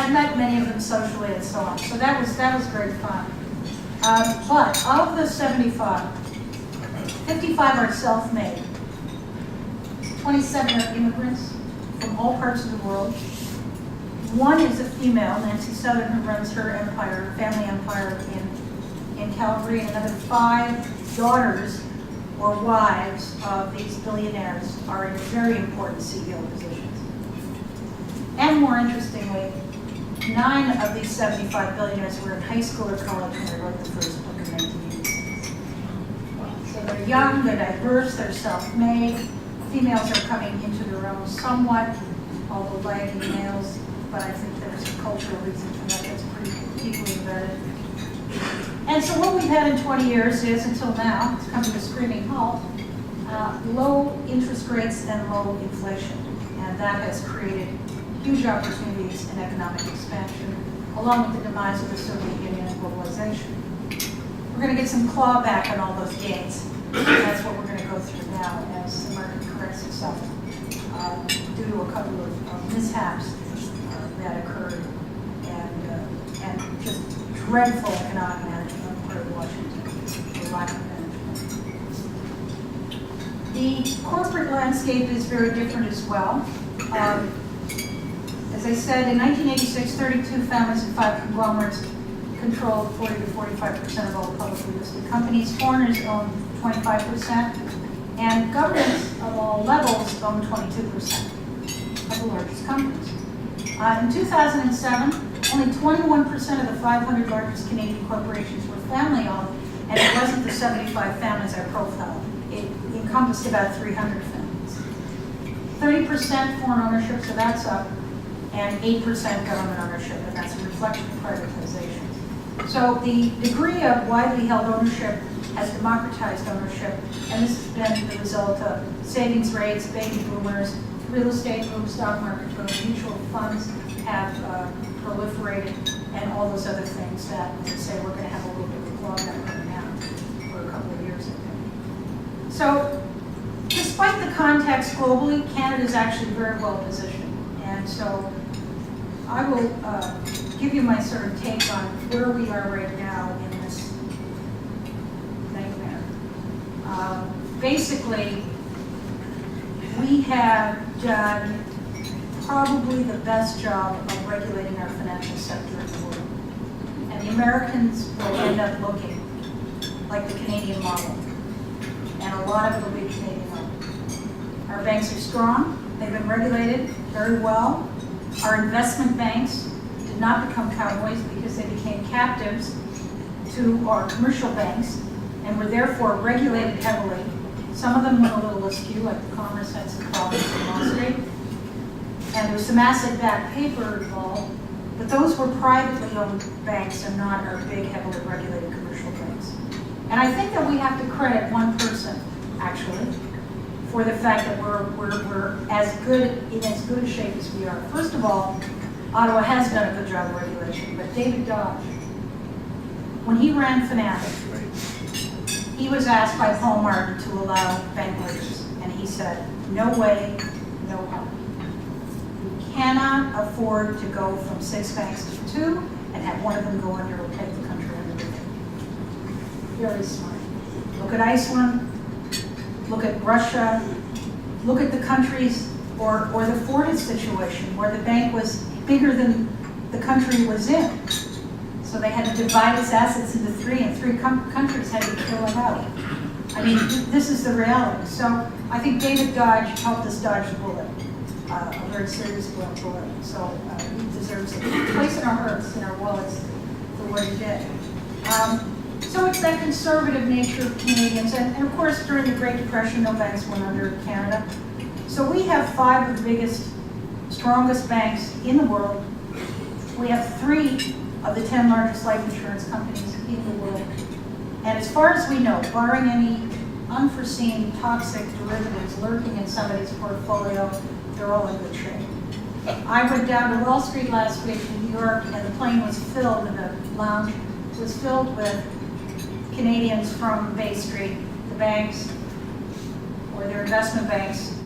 I've met many of them socially and so on. So that was great fun. But of the 75, 55 are self-made. 27 are immigrants from all parts of the world. One is a female, Nancy Southern, who runs her empire, family empire in Calgary, and another 5 daughters or wives of these billionaires are in very important CEO positions. And more interestingly, 9 of these 75 billionaires were in high school or college when they wrote the first book in 1986. So they're young, they're diverse, they're self-made. Females are coming into their own somewhat, although lagging males, but I think there's a cultural reason for that that's pretty deeply embedded. And so what we've had in 20 years is, until now, it's come to a screaming halt, low interest rates and low inflation. And that has created huge opportunities in economic expansion, along with the demise of the Soviet Union and globalization. We're going to get some clawback on all those gains. And that's what we're going to go through now as the market corrects itself due to a couple of mishaps that occurred and just dreadful economic management on the part of Washington, the lack of management. The corporate landscape is very different as well. As I said, in 1986, 32 families and 5 conglomerates controlled 40 to 45% of all publicly listed companies. Foreigners own 25%, and governments of all levels own 22% of the largest companies. In 2007, only 21% of the 500 largest Canadian corporations were family-owned, and it wasn't the 75 families I profiled. It encompassed about 300 families. 30% foreign ownership, so that's up, and 8% government ownership, and that's a reflection of privatizations. So the degree of widely held ownership has democratized ownership, and this has been the result of savings rates, baby boomers, real estate boom, stock market boom, mutual funds have proliferated, and all those other things that, as I say, we're going to have a little bit of a clawback right now for a couple of years, I think. So, despite the context globally, Canada is actually very well positioned, and so I will give you my sort of take on where we are right now in this nightmare. Basically, we have done probably the best job of regulating our financial sector in the world. And the Americans will end up looking like the Canadian model. And a lot of it will be Canadian model. Our banks are strong. They've been regulated very well. Our investment banks did not become cowboys because they became captives to our commercial banks and were therefore regulated heavily. Some of them went a little askew, like the Commerce had some problems in Wall Street. And there was some asset-backed paper involved, but those were privately owned banks and not our big, heavily regulated commercial banks. And I think that we have to credit one person, actually, for the fact that we're in as good a shape as we are. First of all, Ottawa has done a good job of regulation, but David Dodge, when he ran Finance, he was asked by Paul Martin to allow bank mergers, and he said, no way, no how. You cannot afford to go from 6 banks to 2 and have one of them go under or take the country under. Very smart. Look at Iceland, look at Russia, look at the countries, or the Fortis situation, where the bank was bigger than the country was in. So they had to divide its assets into 3, and 3 countries had to kill it out. I mean, this is the reality. So I think David Dodge helped us dodge the bullet, a very serious bullet. So he deserves a place in our hearts, in our wallets, for what he did. So it's that conservative nature of Canadians, and of course during the Great Depression, no banks went under in Canada. So we have 5 of the biggest, strongest banks in the world. We have 3 of the 10 largest life insurance companies in the world. And as far as we know, barring any unforeseen toxic derivatives lurking in somebody's portfolio, they're all in good shape. I went down to Wall Street last week in New York, and the plane was filled, and the lounge was filled with Canadians from Bay Street, the banks, or their investment banks,